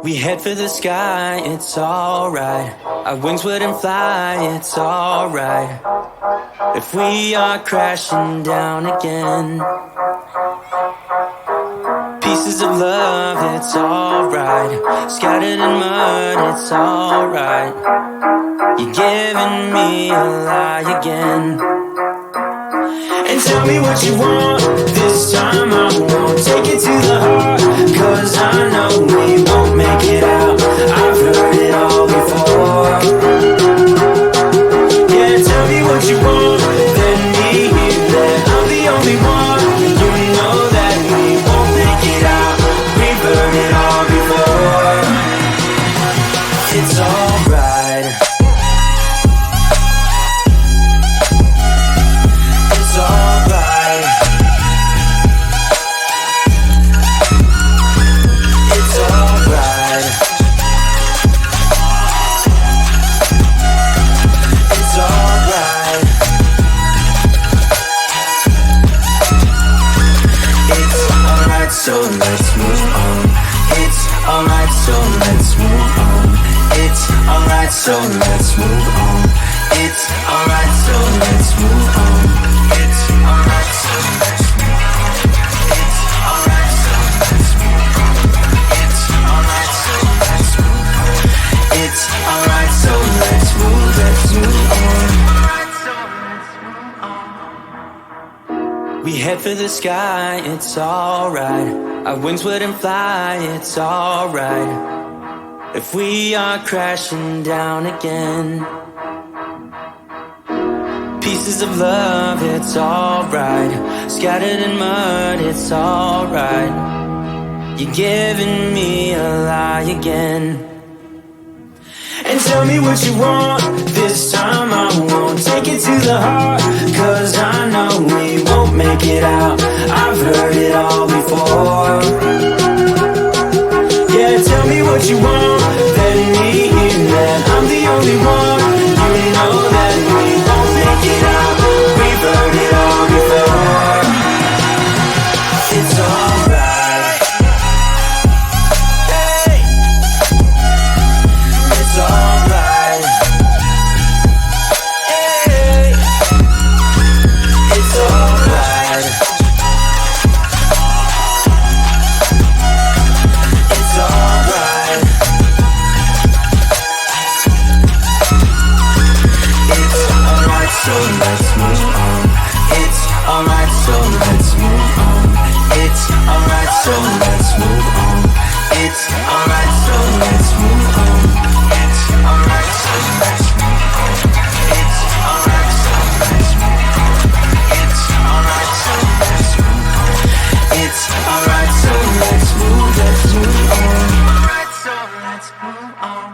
We head for the sky, it's alright. Our wings wouldn't fly, it's alright. If we are crashing down again, pieces of love, it's alright. Scattered in mud, it's alright. You're giving me a lie again. And tell me what you want, this time I won't take it to the heart, 'cause I know we won't make it out. I've heard it all before. Yeah, tell me what you want, let me hear that I'm the only one. You know that we won't make it out. We've heard it all before. It's alright. It's alright. It's alright. It's alright. It's alright, so let's move on. It's alright, so let's move on. It's alright, so let's move on. It's alright, so let's move on. It's alright, so let's move on. It's alright, so let's move on. It's alright, so let's move on. It's alright, so let's move on. We head for the sky, it's alright. Our wings wouldn't fly, it's alright. If we are crashing down again, pieces of love, it's alright. Scattered in mud, it's alright. You're giving me a lie again. And tell me what you want, this time I won't take it to the heart, 'cause I know we won't make it out. I've heard it all before. Yeah, tell me what you want, let me hear that I'm the only one. You know that we won't make it out. We've heard it all before. It's alright. Hey, it's alright. Hey, it's alright. It's alright. It's alright, so let's move on. It's alright, so let's move on. It's alright, so let's move on. It's alright, so let's move on. It's alright, so let's move on. It's alright, so let's move on. It's alright, so let's move on. It's alright, so let's move on. Alright, so let's move on.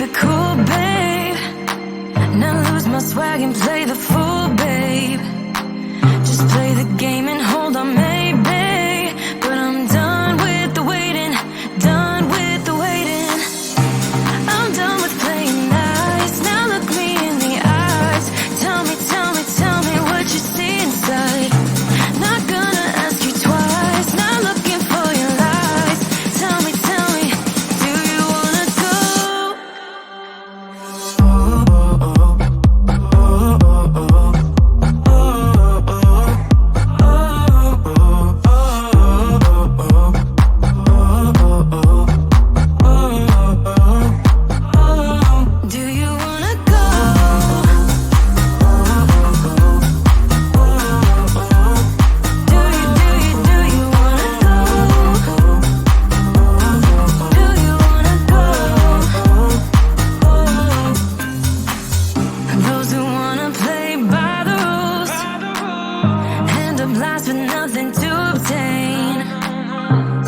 it cool, babe. Now lose my swag and play the fool, babe. Just play the game and hold on, maybe. But I'm done with the waiting, done with the waiting. I'm done with playing nice. Now look me in the eyes. Tell me, tell me, tell me what you see inside. Not gonna ask you twice. Not looking for your lies. Tell me, do you wanna go? Do you wanna go? Do you wanna go? Do you wanna go? Those who wanna play by the rules end up last with nothing to obtain.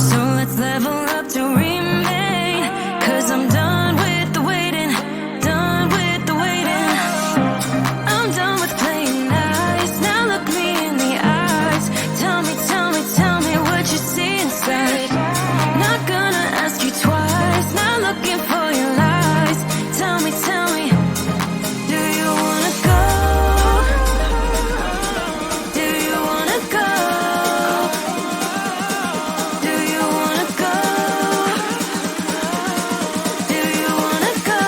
So let's level up to remain. 'Cause I'm done with the waiting, done with the waiting. I'm done with playing nice. Now look me in the eyes. Tell me, tell me what you see inside. Not gonna ask you twice. Not looking for your lies. Tell me, do you wanna go? Do you wanna go? Do you wanna go? Do you wanna go?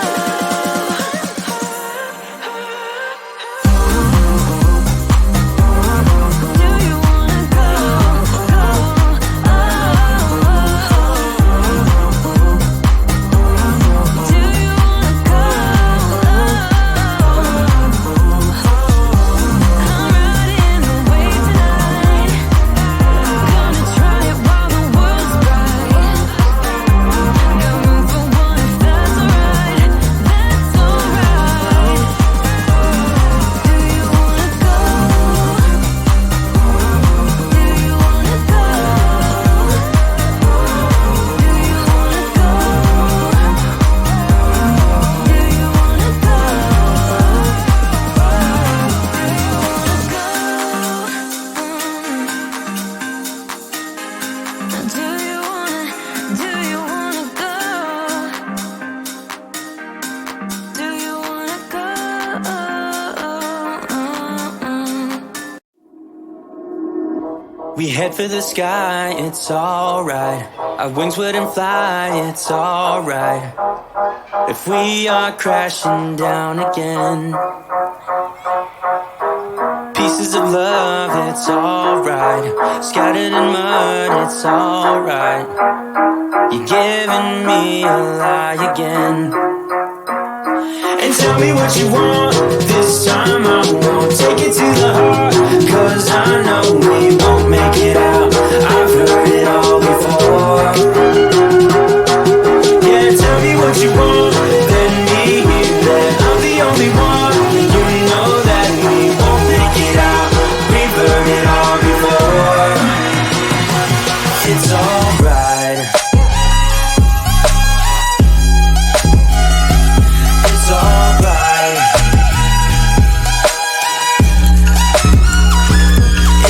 Do you wanna go? Do you wanna go? I'm riding the wave tonight. Gonna try it while the world's bright. Got room for one if that's alright. That's alright. Do you wanna go? Do you wanna go? Do you wanna go? Do you wanna go? Do you wanna go? Do you wanna go? We head for the sky, it's alright. Our wings wouldn't fly, it's alright. If we are crashing down again, pieces of love, it's alright. Scattered in mud, it's alright. You're giving me a lie again. And tell me what you want, this time I won't take it to the heart. 'Cause I know we won't make it out, I've heard it all before. Yeah, tell me what you want, let me hear that I'm the only one. You know that we won't make it out, we've heard it all before. It's alright. It's alright.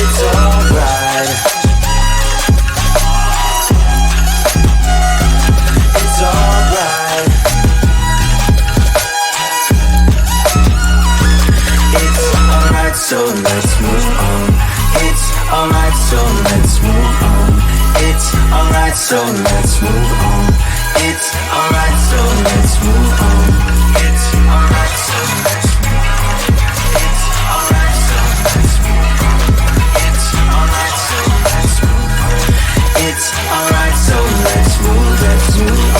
It's alright. It's alright. It's alright, so let's move on. It's alright, so let's move on. It's alright, so let's move on. It's alright, so let's move on. It's alright, so let's move on. It's alright, so let's move on. It's alright, so let's move on. It's alright, so let's move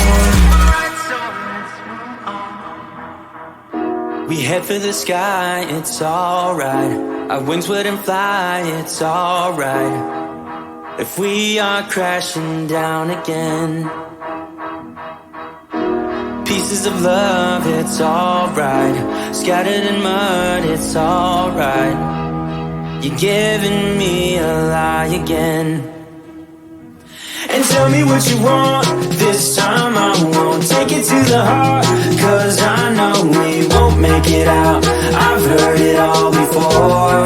on. We head for the sky, it's alright. Our wings wouldn't fly, it's alright. If we are crashing down again, pieces of love, it's alright. Scattered in mud, it's alright. You're giving me a lie again. And tell me what you want. This time I won't take it to the heart, 'cause I know we won't make it out. I've heard it all before.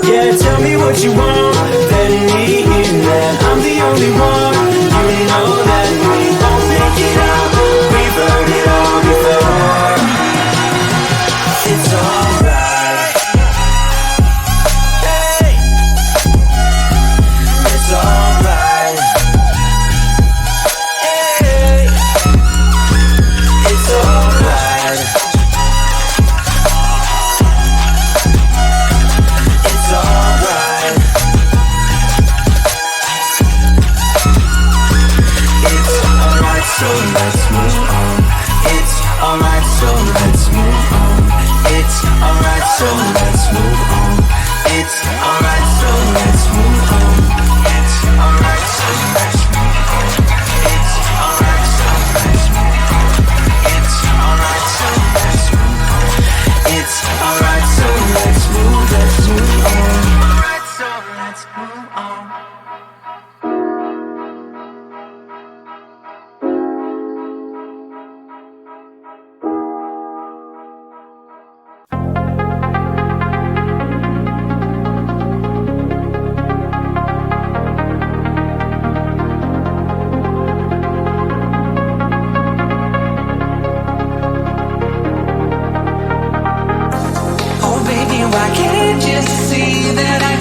Yeah, tell me what you want, let me hear that I'm the only one. You know that we won't make it out. We've heard it all before. It's alright. Hey, it's alright. Hey, it's alright. It's alright. It's alright, so let's move on. It's alright, so let's move on. It's alright, so let's move on. It's alright, so let's move on. It's alright, so let's move on. It's alright, so let's move on. It's alright, so let's move on. It's alright, so let's move on. Alright, so let's move on. Oh baby, why can't you see that I